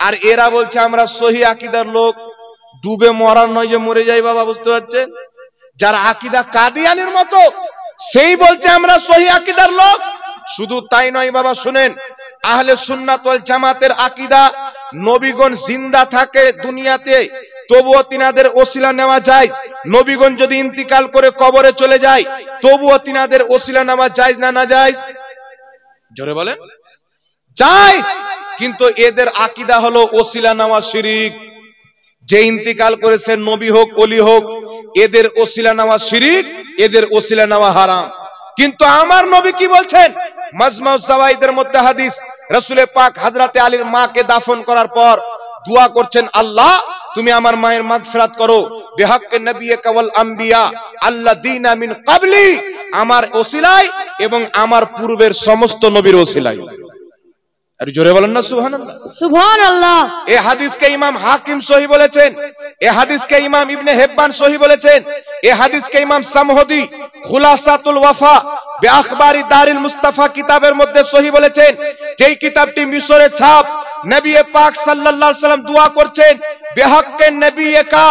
আর এরা বলছে আমরা সহি আকীদার লোক। ডুবে মরার নয় যে মরে যাই বাবা, বুঝতে পারছেন? যার আকীদা কাদিয়ানির মতো সেই বলছে আমরা সহি আকীদার লোক। শুধু তাই নয় বাবা, শুনেন, আহলে সুন্নাত ওয়াল জামাতের আকীদা নবীগণ জিন্দা থাকে দুনিয়াতে তবুও তিনাদের ওসিলা নেওয়া যায়। নবীগণ যদি ইন্তিকাল করে কবরে চলে যায় তবুও তিনাদের ওসিলা নেওয়া যায় না? না যায়? জোরে বলেন যায়। কিন্তু এদের আকীদা হলো ওসিলা নেওয়া শিরক। যে ইন্তিকাল করেছে নবী হোক ওলি হোক, এদের ওসিলা নেওয়া শিরক, এদের ওসিলা নেওয়া হারাম। কিন্তু আমার নবী কি বলছেন? মাজমাউজ জাওয়াইদের মধ্যে হাদিস, রাসূল পাক হযরতে আলীর মাকে দাফন করার পর দোয়া করছেন, আল্লাহ তুমি আমার মায়ের মাগফিরাত করো বিহাক্কে নবিয়্যিকা ওয়াল আম্বিয়া আল্লাযীনা মিন ক্বাবলি, আমার ওসিলায় এবং আমার পূর্বের সমস্ত নবীর ওসিলায়। আর জোরে বলেন না সুবহানাল্লাহ। সুবহানাল্লাহ। এই হাদিসকে ইমাম হাকিম সহি বলেছেন, এই হাদিসকে ইমাম ইবনে হিব্বান সহি বলেছেন, এই হাদিসকে ইমাম সামহদি খুলাসাতুল ওয়াফা বিআখবারি দারিল মুস্তাফা কিতাবের মধ্যে সহি বলেছেন। যেই কিতাবটি মিশরে ছাপ, নবী পাক সাল্লাল্লাহু আলাইহি সাল্লাম দোয়া করছেন বিহাক্কে নবিয়্যিকা,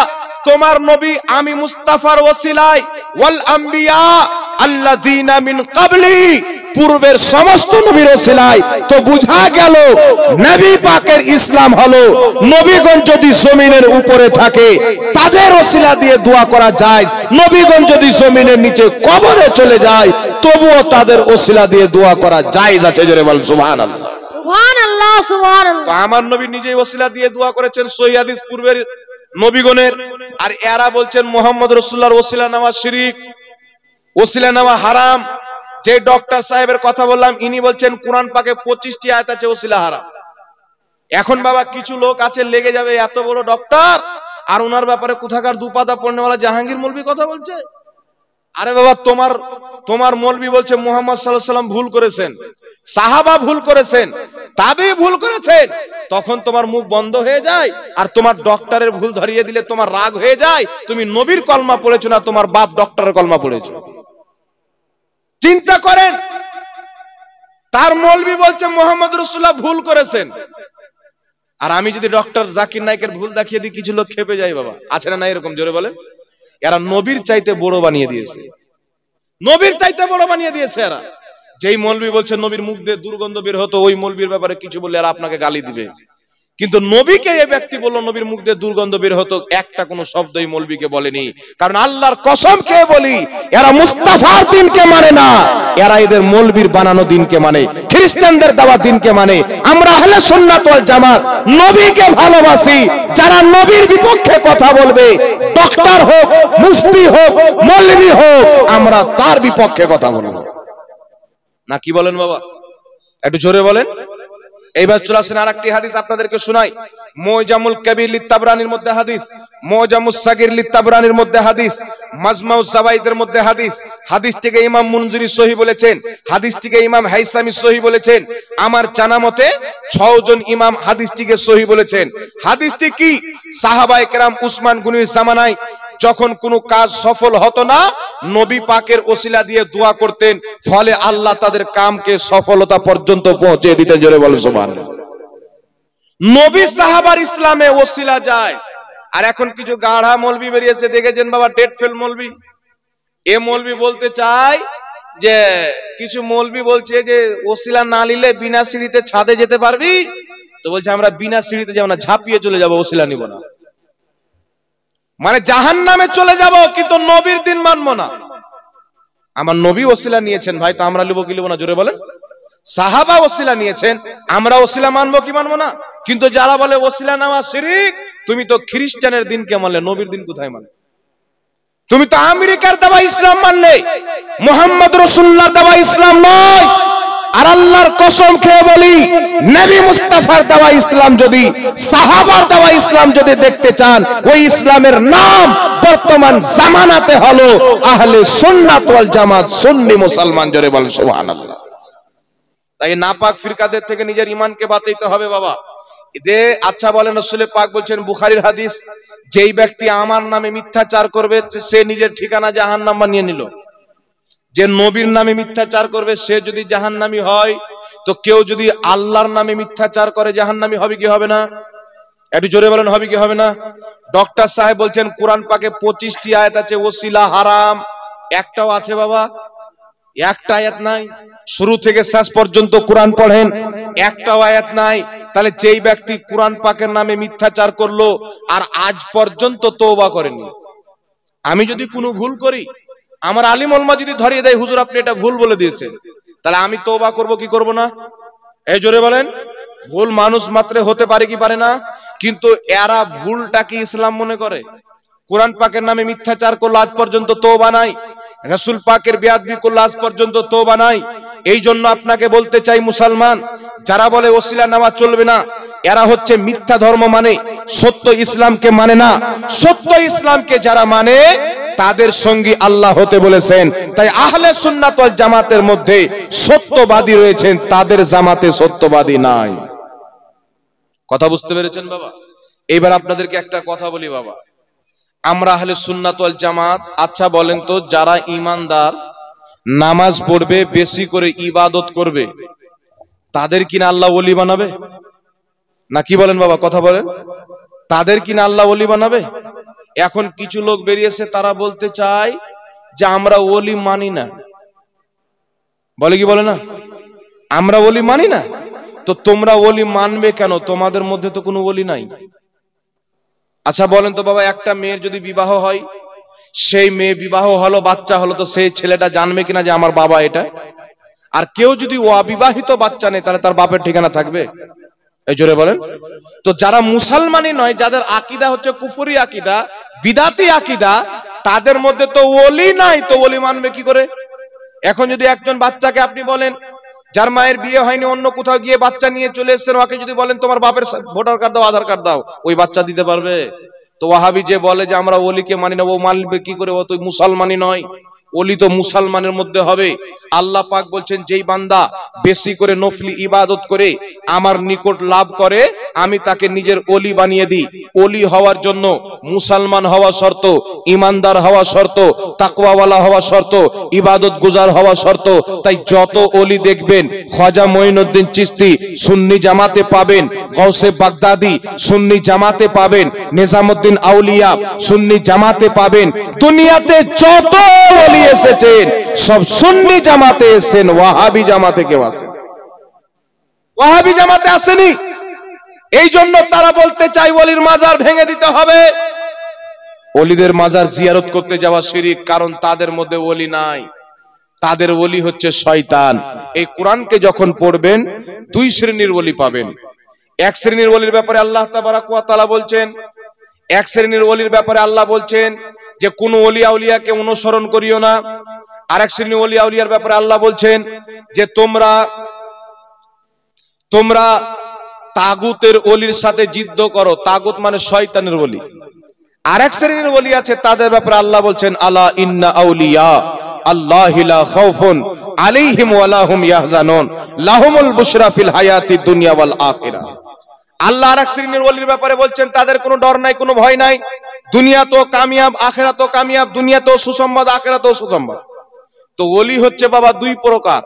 তোমার নবী আমি মুস্তাফার ওসিলায়, ওয়াল আম্বিয়া আল্লাযীনা মিন ক্বাবলি, পূর্বের সমস্ত নবীর ওসিলায়। তো বুঝা গেল নবী পাকের ইসলাম হলো নবীগণ যদি জমিনের উপরে থাকে তাদের ওসিলা দিয়ে দোয়া করা যায়, নবীগণ যদি জমিনের নিচে কবরে চলে যায় তবুও তাদের ওসিলা দিয়ে দোয়া করা জায়েজ আছে। জোরে বল সুবহানাল্লাহ। সুবহানাল্লাহ সুবহানাল্লাহ। তো আমার নবী নিজেই ওসিলা দিয়ে দোয়া করেছেন, সহিহ হাদিস পূর্বের নবীগণের। আর এরা বলছেন মুহাম্মদ রাসূলুল্লাহর ওসিলা নেওয়া শিরক, ওসিলা নেওয়া হারাম। যে ডক্টর সাহেবের কথা বললাম ইনি বলছেন কোরআন পাকে 25টি আয়াত আছে ওসিলা হারাম। এখন বাবা কিছু লোক আছে লেগে যাবে এত বড় ডক্টর আর ওনার ব্যাপারে কোথাকার দুপাতা পড়নেওয়ালা জাহাঙ্গীর মৌলভী কথা বলছে। আরে বাবা তোমার মৌলভী বলছে মুহাম্মদ সাল্লাল্লাহু আলাইহি ওয়াসাল্লাম ভুল করেছেন, সাহাবা ভুল করেছেন, তাবেঈ ভুল করেছেন, তখন তোমার মুখ বন্ধ হয়ে যায়। আর তোমার ডক্টরের ভুল ধরিয়ে দিলে তোমার রাগ হয়ে যায়। তুমি নবীর কলমা পড়েছো না তোমার বাপ ডক্টরের কলমা পড়েছো। চিন্তা করেন, তার মৌলভী বলছে মুহাম্মদ রাসূলুল্লাহ ভুল করেছেন, আর আমি যদি ডক্টর জাকির নায়েকের ভুল দেখিয়ে দিই কিছু লোক খেপে যায় বাবা। আছে না নাই এরকম? জোরে বলেন। এরা নবীর চাইতে বড় বানিয়ে দিয়েছে, নবীর চাইতে বড় বানিয়ে দিয়েছে এরা। যেই মৌলভী বলছে নবীর মুখ দিয়ে দুর্গন্ধ বের হতো, ওই মৌলভীর ব্যাপারে কিছু বললে এরা আপনাকে গালি দিবে। কিন্তু নবীকে এই ব্যক্তি বলল নবীর মুখ দিয়ে দুর্গন্ধ বের হতো, একটা কোনো শব্দই মৌলভীকে বলেনি। কারণ আল্লাহর কসম খেয়ে বলি এরা মুস্তাফার দ্বীনকে মানে না, এরা এদের মৌলভীর বানানো দ্বীনকে মানে, খ্রিস্টানদের দেওয়া দ্বীনকে মানে। আমরা আহলে সুন্নাত ওয়াল জামাত নবীকে ভালোবাসি। যারা নবীর বিপক্ষে কথা বলবে, ডক্টর হোক, মুফতি হোক, মৌলভী হোক, আমরা তার বিপক্ষে কথা বলবো না। কি বলেন বাবা? একটু জোরে বলেন। এইবার চলে আসেন আরেকটি হাদিস আপনাদেরকে শোনাই। মুজামুল কবির লিতাবরানির মধ্যে হাদিস, মুজামুস সাগীর লিতাবরানির মধ্যে হাদিস, মাজমাউজ জাওয়াইদের মধ্যে হাদিস। হাদিসটিকে ইমাম মুনজিরি সহিহ বলেছেন, হাদিসটিকে ইমাম হাইসামি সহিহ বলেছেন। আমার জানা মতে 6 জন ইমাম হাদিসটিকে সহিহ বলেছেন। হাদিসটি কি? সাহাবায়ে কেরাম উসমান গনির জামানায় যখন কোনো কাজ সফল হতো না নবী পাকের ওসিলা দিয়ে দোয়া করতেন, ফলে আল্লাহ তাদের কামকে সফলতা পর্যন্ত পৌঁছে দিতেন। জোরে বলেন সুবহানাল্লাহ। নবী সাহাবার ইসলামে ওসিলা যায়। আর এখন কিছু গাঢ়া মৌলভী বেরিয়েছে, দেখেছেন বাবা, ডেট ফেল মৌলভী। এ মৌলভী বলতে চায় যে কিছু মৌলভী বলছে যে ওসিলা না নিলে বিনা সিঁড়িতে ছাদে যেতে পারবি, তো বলছে আমরা বিনা সিঁড়িতে যাব না, ঝাঁপিয়ে চলে যাব, ওসিলা নিব না। মানে জাহান্নামে চলে যাব কিন্তু নবীর দিন মানবো না। আমার নবী ওসিলা নিয়েছেন ভাই, তো আমরা লিবো কি লিবো না? জোরে বলেন। সাহাবা ওসিলা নিয়েছেন, আমরা ওসিলা মানবো কি মানবো না? কিন্তু যারা বলে ওসিলা নেওয়া শিরক, তুমি তো খ্রিস্টানের দিনকে মানলে, নবীর দিন কোথায় মানে? তুমি তো আমেরিকার দেওয়া ইসলাম মানলে, মুহাম্মদ রাসূলুল্লাহর দেওয়া ইসলাম নয়। আর আল্লাহর কসম খেয়ে বলি নবী মুস্তাফার দেওয়া ইসলাম যদি, সাহাবার দেওয়া ইসলাম যদি দেখতে চান, ওই ইসলামের নাম বর্তমান জামানাতে হলো আহলে সুন্নাত ওয়াল জামাত, সুন্নি মুসলমান। জোরে বলেন সুবহানাল্লাহ। তাই নাপাক ফিরকাদের থেকে নিজের ঈমানকে বাঁচাইতে হবে বাবা। আচ্ছা বলেন, রাসূল পাক বলছেন বুখারীর হাদিস, যেই ব্যক্তি আমার নামে মিথ্যাচার করবে সে নিজের ঠিকানা জাহান্নাম বানিয়ে নিল। যে নবীর নামে মিথ্যাচার করবে সে যদি জাহান্নামী হয়, তো কেউ যদি আল্লাহর নামে মিথ্যাচার করে জাহান্নামী হবে কি হবে না? একটু জোরে বলেন হবে কি হবে না? ডক্টর সাহেব বলছেন কোরআন পাকে 25টি আয়াত আছে ওসিলা হারাম, একটাও আছে বাবা? একটা আয়াত নাই। শুরু থেকে শেষ পর্যন্ত কোরআন পড়েন, একটাও আয়াত নাই। তাহলে যেই ব্যক্তি কোরআন পাকের নামে মিথ্যাচার করলো আর আজ পর্যন্ত তওবা করেনি, আমি যদি কোনো ভুল করি, আমার আলিম ওলামা যদি ধরিয়ে দেয় হুজুর আপনি এটা ভুল বলে দিয়েছেন, তাহলে আমি তওবা করব কি করব না? এই জোরে বলেন। ভুল মানুষ মাত্রে হতে পারে কি পারে না? কিন্তু এরা ভুলটা কি ইসলাম মনে করে? কোরআন পাকের নামে মিথ্যাচার করলো আজ পর্যন্ত তওবা নাই, রাসূল পাকের বেয়াদবি করলো আজ পর্যন্ত তওবা নাই। এই জন্য আপনাকে বলতে চাই মুসলমান, যারা বলে ওসিলা নেওয়া চলবে না, এরা হচ্ছে মিথ্যা ধর্ম মানে, সত্য ইসলামকে মানে না। সত্য ইসলামকে যারা মানে তাদের সঙ্গী আল্লাহ হতে বলেছেন। তাই আহলে সুন্নাত ওয়াল জামাতের মধ্যে সত্যবাদী রয়েছেন, তাদের জামাতে সত্যবাদী নাই। কথা বুঝতে পেরেছেন বাবা? এইবার আপনাদেরকে একটা কথা বলি বাবা, আমরা আহলে সুন্নাত ওয়াল জামাত, আচ্ছা বলেন তো, যারা ঈমানদার, নামাজ পড়বে, বেশি করে ইবাদত করবে, তাদের কিনা আল্লাহ ওলি বানাবে? না কি বলেন বাবা? কথা বলেন। তাদের কিনা আল্লাহ ওলি বানাবে? এখন কিছু লোক বেরিয়েছে, তারা বলতে চায় যে আমরা ওলি মানি না। বলে কি বলে না? আমরা ওলি মানি না। তো তোমরা ওলি মানবে কেন? তোমাদের মধ্যে তো কোনো ওলি নাই। আচ্ছা বলেন তো বাবা, একটা মেয়ের যদি বিবাহ হয়, সেই মেয়ে বিবাহ হলো, বাচ্চা হলো, তো সেই ছেলেটা জানবে কিনা যে আমার বাবা এটা? আর কেউ যদি অবিবাহিত বাচ্চা নেই, তাহলে তার বাপের ঠিকানা থাকবে? এই জোরে বলেন। তো যারা মুসলমানই নয়, যাদের আকীদা হচ্ছে কুফরি আকীদা, বিদাতি আকীদা, তাদের মধ্যে তো ওলি নাই, তো ওলি মানবে কি করে? এখন যদি একজন বাচ্চাকে আপনি বলেন, যার মায়ের বিয়ে হয়নি, অন্য কোথাও গিয়ে বাচ্চা নিয়ে চলে এসেছেন, ওকে যদি বলেন তোমার বাপের ভোটার কার্ড দাও, আধার কার্ড দাও, ওই বাচ্চা দিতে পারবে? তো ওয়াহাবি যে বলে যে আমরা ওলিকে মানি না, ও মানবে কি করে? ও তো মুসলমানই নয়। ওলি তো মুসলমানের মধ্যে হবে। আল্লাহ পাক বলছেন, যেই বান্দা বেশি করে নফলি ইবাদত করে আমার নিকট লাভ করে, আমি তাকে নিজের ওলি বানিয়ে দিই। ওলি হওয়ার জন্য মুসলমান হওয়া শর্ত, ইমানদার হওয়া শর্ত, তাকওয়াওয়ালা হওয়া শর্ত, ইবাদত গুজার হওয়া শর্ত। তাই যত ওলি দেখবেন, খাজা মঈনুদ্দিন চিশতি সুন্নি জামাতে পাবেন, গৌসে বাগদাদি সুন্নি জামাতে পাবেন, নিজামুদ্দিন আউলিয়া সুন্নি জামাতে পাবেন। দুনিয়াতে যত ওলি এসেছেন সব সুন্নি জামাতে এসেছেন, ওয়াহাবি জামাতে কেউ আসেন? ওয়াহাবি জামাতে আসেনি। এই জন্য তারা বলতে চাই ওলির মাজার ভেঙে দিতে হবে। ওলিদের মাজার জিয়ারত করতে যাওয়া শিরক, কারণ তাদের মধ্যে ওলি নাই, তাদের ওলি হচ্ছে শয়তান। এই কোরআনকে যখন পড়বেন, দুই শ্রেণীর ওলি পাবেন। এক শ্রেণীর ওলির ব্যাপারে আল্লাহ তাবারাক ওয়া তাআলা বলছেন, এক শ্রেণীর ওলির ব্যাপারে আল্লাহ বলছেন যে কোন ওলি আউলিয়াকে অনুসরণ করিও না। আরেক শ্রেণীর ওলি আউলিয়ার ব্যাপারে আল্লাহ বলছেন যে তোমরা তাগুতের ওলির সাথে জিদ্দ করো। তাগুত মানে শয়তানের ওলি। আরেক শ্রেণীর ওলি আছে, তাদের ব্যাপারে আল্লাহ বলছেন আলা ইন্না আউলিয়া আল্লাহি লা খাউফুন আলাইহিম ওয়া লা হুম ইয়াহজানুন লাহুমুল বুশরা ফিল হায়াতিদ দুনিয়া ওয়াল আখিরাহ। আল্লাহ আরেক শ্রেণীর ওলির ব্যাপারে বলছেন তাদের কোনো ডর নাই, কোনো ভয় নাই, দুনিয়া তো কামিয়াব, আখিরাত তো কামিয়াব, দুনিয়া তো সুসংবাদ, আখিরাত তো সুসংবাদ। তো ওলি হচ্ছে বাবা দুই প্রকার।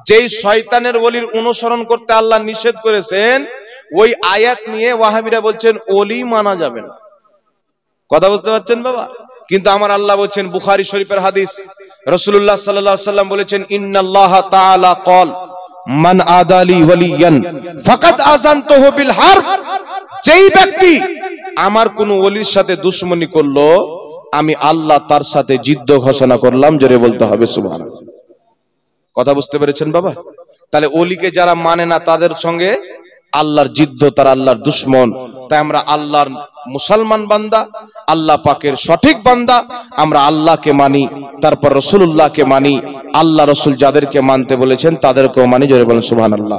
যেই শয়তানের ওলির অনুসরণ করতে আল্লাহ নিষেধ করেছেন, ওই আয়াত নিয়ে ওয়াহাবিরা বলছেন ওলি মানা যাবে না। কথা বুঝতে পারছেন বাবা? কিন্তু আমার আল্লাহ বলছেন, বুখারী শরীফের হাদিস, রাসূলুল্লাহ সাল্লাল্লাহু আলাইহি ওয়াসাল্লাম বলেছেন, ইন্নাল্লাহ তাআলা ক্বাল মান আদালি ওয়ালিয়ান ফাকাদ আযানতুহু বিল হারব। যেই ব্যক্তি আমার কোন ওলির সাথে দুশমনি করলো, আমি আল্লাহ তার সাথে যুদ্ধ ঘোষণা করলাম। জোরে বলতে হবে সুবহানাল্লাহ। কথা বুঝতে পেরেছেন বাবা? তাহলে ওলিকে যারা মানে না, তাদের সঙ্গে আল্লাহর যুদ্ধ, তারা আল্লাহর দুশমন। তাই আমরা আল্লাহর মুসলমান বান্দা, আল্লাহ পাকের সঠিক বান্দা, আমরা আল্লাহকে মানি, তারপর রাসূলুল্লাহকে মানি, আল্লাহ রাসূল যাদেরকে মানতে বলেছেন তাদেরকেও মানি। জোরে বলেন সুবহানাল্লাহ।